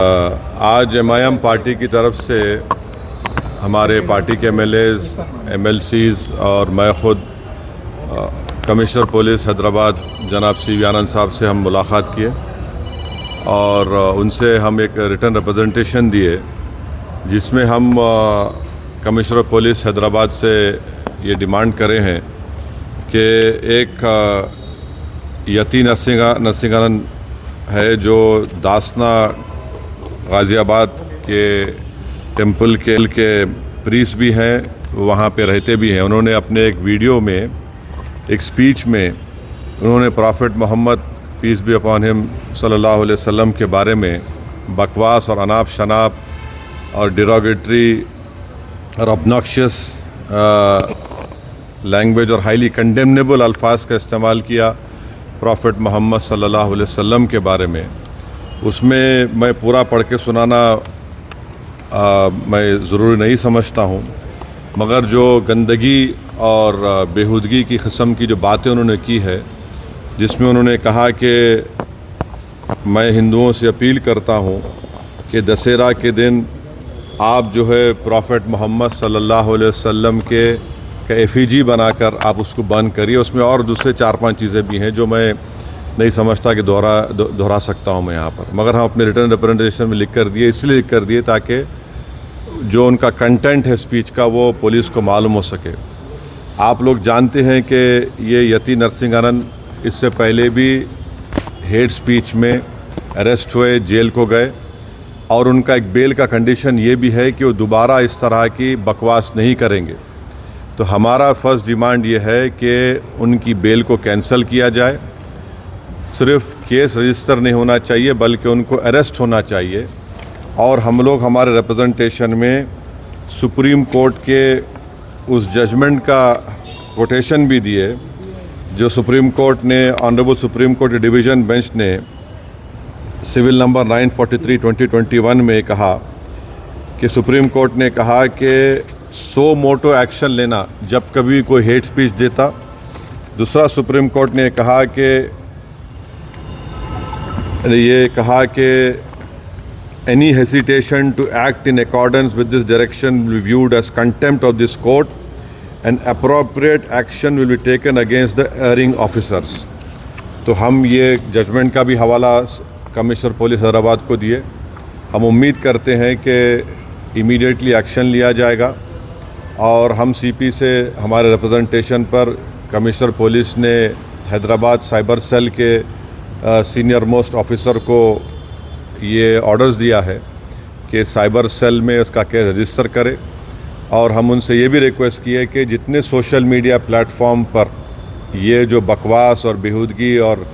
आज MIM party की तरफ से हमारे पार्टी के एमएलएज़, एमएलसीज़ और मैं ख़ुद कमिश्नर पुलिस हैदराबाद जनाब CV आनंद साहब से हम मुलाकात किए और उनसे हम एक रिटन रिप्रेजेंटेशन दिए जिसमें हम कमिश्नर पुलिस हैदराबाद से ये डिमांड करे हैं कि एक यती नरसिंहानंद है जो दासना गाज़ियाबाद के टेम्पल के प्रीस्ट भी हैं, वहाँ पे रहते भी हैं। उन्होंने अपने एक वीडियो में एक स्पीच में उन्होंने prophet Muhammad peace be upon him सल्लल्लाहु अलैहि वसल्लम के बारे में बकवास और अनाप शनाप और डिरोगेटरी और ऑब्नॉक्शियस लैंग्वेज और हाईली कंडेमनेबल अल्फाज का इस्तेमाल किया प्रॉफिट मोहम्मद सल्लल्लाहु अलैहि वसल्लम के बारे में। उसमें मैं पूरा पढ़ के सुनाना मैं ज़रूरी नहीं समझता हूँ, मगर जो गंदगी और बेहूदगी की किस्म की जो बातें उन्होंने की है, जिसमें उन्होंने कहा कि मैं हिंदुओं से अपील करता हूँ कि दशहरा के दिन आप जो है प्रॉफिट मोहम्मद सल्लल्लाहु अलैहि वसल्लम के एफिजी बनाकर आप उसको बंद करिए। उसमें और दूसरे 4-5 चीज़ें भी हैं जो मैं नहीं समझता कि दोहरा सकता हूँ मैं यहाँ पर, मगर हम अपने रिटर्न रिप्रेजेंटेशन में लिख कर दिए, इसलिए लिख कर दिए ताकि जो उनका कंटेंट है स्पीच का वो पुलिस को मालूम हो सके। आप लोग जानते हैं कि ये यती नरसिंहानंद इससे पहले भी हेट स्पीच में अरेस्ट हुए, जेल को गए और उनका एक बेल का कंडीशन ये भी है कि वो दोबारा इस तरह की बकवास नहीं करेंगे। तो हमारा फर्स्ट डिमांड ये है कि उनकी बेल को कैंसिल किया जाए। सिर्फ केस रजिस्टर नहीं होना चाहिए बल्कि उनको अरेस्ट होना चाहिए। और हम लोग हमारे रिप्रेजेंटेशन में सुप्रीम कोर्ट के उस जजमेंट का कोटेशन भी दिए जो सुप्रीम कोर्ट ने, honourable supreme court division bench ने सिविल नंबर 943/2021 में कहा कि सुप्रीम कोर्ट ने कहा कि सो मोटो एक्शन लेना जब कभी कोई हेट स्पीच देता। दूसरा सुप्रीम कोर्ट ने कहा कि any hesitation to act in accordance with this direction will be viewed as contempt of this court and appropriate action will be taken against the erring officers. तो हम ये judgement का भी हवाला कमिश्नर पुलिस हैदराबाद को दिए। हम उम्मीद करते हैं कि इमीडिएटली एक्शन लिया जाएगा और हम CP से हमारे रिप्रेजेंटेशन पर कमिश्नर पुलिस ने हैदराबाद साइबर सेल के सीनियर मोस्ट ऑफिसर को ये ऑर्डर्स दिया है कि साइबर सेल में उसका केस रजिस्टर करे। और हम उनसे ये भी रिक्वेस्ट की है कि जितने सोशल मीडिया प्लेटफॉर्म पर ये जो बकवास और बेहूदगी और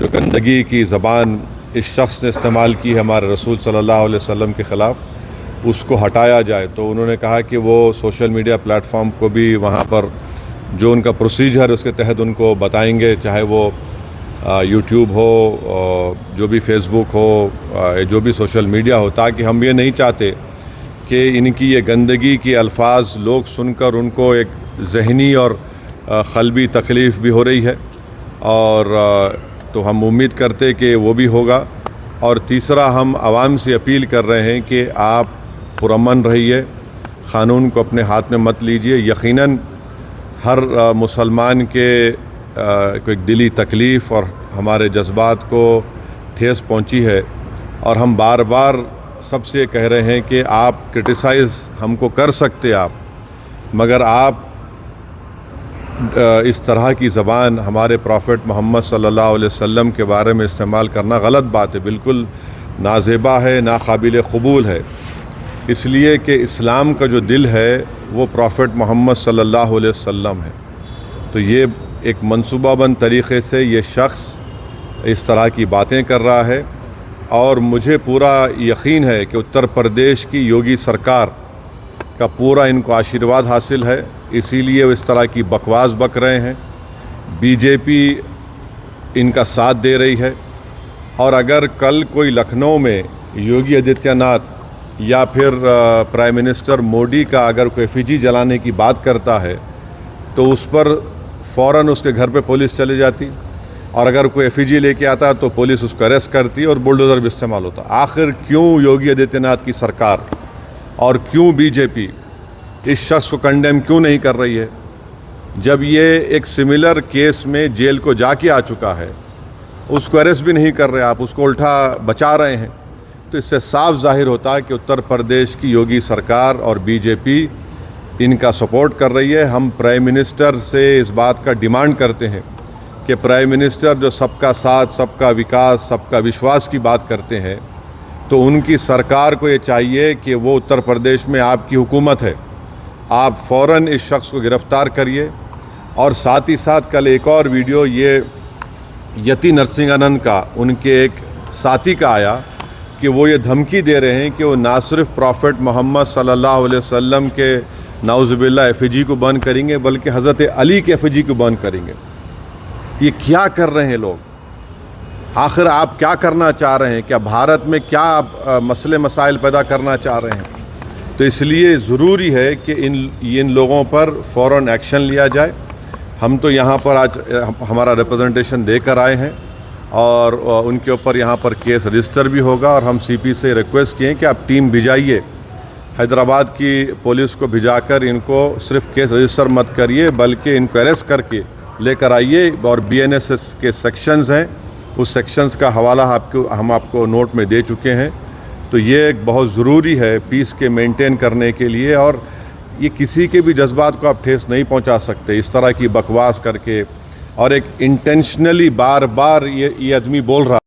जो गंदगी की ज़बान इस शख्स ने इस्तेमाल की है हमारे रसूल सल्लल्लाहु अलैहि वसल्लम के ख़िलाफ़, उसको हटाया जाए। तो उन्होंने कहा कि वो सोशल मीडिया प्लेटफॉर्म को भी वहाँ पर जो उनका प्रोसीजर है उसके तहत उनको बताएंगे, चाहे वो यूट्यूब हो, जो भी फेसबुक हो, जो भी सोशल मीडिया हो, ताकि हम ये नहीं चाहते कि इनकी ये गंदगी की अल्फाज लोग सुनकर उनको एक ज़हनी और क़ल्बी तकलीफ़ भी हो रही है। और तो हम उम्मीद करते कि वो भी होगा। और तीसरा, हम आवाम से अपील कर रहे हैं कि आप पुरअमन रहिए, क़ानून को अपने हाथ में मत लीजिए। यकीनन हर मुसलमान के को एक दिली तकलीफ़ और हमारे जज्बात को ठेस पहुंची है और हम बार बार सबसे कह रहे हैं कि आप क्रिटिसाइज़ हमको कर सकते आप, मगर आप इस तरह की ज़बान हमारे प्रॉफिट मोहम्मद सल्लल्लाहु अलैहि वसल्लम के बारे में इस्तेमाल करना गलत बात है, बिल्कुल नाज़ेबा है, नाकाबिल क़बूल है। इसलिए कि इस्लाम का जो दिल है वो प्रॉफिट मोहम्मद सल्लल्लाहु अलैहि वसल्लम है। तो ये एक मंसूबाबंद तरीक़े से ये शख्स इस तरह की बातें कर रहा है और मुझे पूरा यकीन है कि उत्तर प्रदेश की योगी सरकार का पूरा इनको आशीर्वाद हासिल है, इसीलिए वो इस तरह की बकवास बक रहे हैं। बीजेपी इनका साथ दे रही है और अगर कल कोई लखनऊ में योगी आदित्यनाथ या फिर प्राइम मिनिस्टर मोदी का अगर कोई एफिजी जलाने की बात करता है तो उस पर फ़ौरन उसके घर पे पुलिस चली जाती اور اگر کوئی ایف لے کے آتا تو پولیس اس کو اریسٹ کرتی اور بلڈوزر بھی استعمال ہوتا. آخر کیوں یوگی آدتیہ ناتھ کی سرکار اور کیوں بی جے پی اس شخص کو کنڈیم کیوں نہیں کر رہی ہے؟ جب یہ ایک سملر کیس میں جیل کو جا کے آ چکا ہے, اس کو اریسٹ بھی نہیں کر رہے آپ, اس کو الٹا بچا رہے ہیں, تو اس سے صاف ظاہر ہوتا ہے کہ اتر پردیش کی یوگی سرکار اور بی جے پی ان کا سپورٹ کر رہی ہے. ہم پرائم منسٹر سے اس بات کا ڈیمانڈ کرتے ہیں کہ پرائم منسٹر جو سب کا ساتھ, سب کا وکاس, سب کا وشواس کی بات کرتے ہیں, تو ان کی سرکار کو یہ چاہیے کہ وہ اتر پردیش میں آپ کی حکومت ہے, آپ فوراً اس شخص کو گرفتار کریے. اور ساتھ ہی ساتھ کل ایک اور ویڈیو یہ یتی نرسنگھنن کا, ان کے ایک ساتھی کا آیا کہ وہ یہ دھمکی دے رہے ہیں کہ وہ نہ صرف پروفٹ محمد صلی اللہ علیہ وسلم کے نعوذ باللہ ایفیجی کو برن کریں گے بلکہ حضرت علی کے ایفیجی کو برن کریں گے. یہ کیا کر رہے ہیں لوگ؟ آخر آپ کیا کرنا چاہ رہے ہیں؟ کیا بھارت میں کیا آپ مسئلے مسائل پیدا کرنا چاہ رہے ہیں؟ تو اس لیے ضروری ہے کہ ان لوگوں پر فوراً ایکشن لیا جائے. ہم تو یہاں پر آج ہمارا ریپرزنٹیشن دے کر آئے ہیں اور ان کے اوپر یہاں پر کیس رجسٹر بھی ہوگا, اور ہم سی پی سے ریکویسٹ کیے کہ آپ ٹیم بھیجائیے, حیدرآباد کی پولیس کو بھیجا کر ان کو صرف کیس رجسٹر مت کریے بلکہ ان کو اریسٹ کر کے لے کر آئیے. اور بی این ایس ایس کے سیکشنز ہیں, اس سیکشنز کا حوالہ ہم آپ کو نوٹ میں دے چکے ہیں. تو یہ ایک بہت ضروری ہے پیس کے مینٹین کرنے کے لیے, اور یہ کسی کے بھی جذبات کو آپ ٹھیس نہیں پہنچا سکتے اس طرح کی بکواس کر کے. اور ایک انٹینشنلی بار بار یہ آدمی بول رہا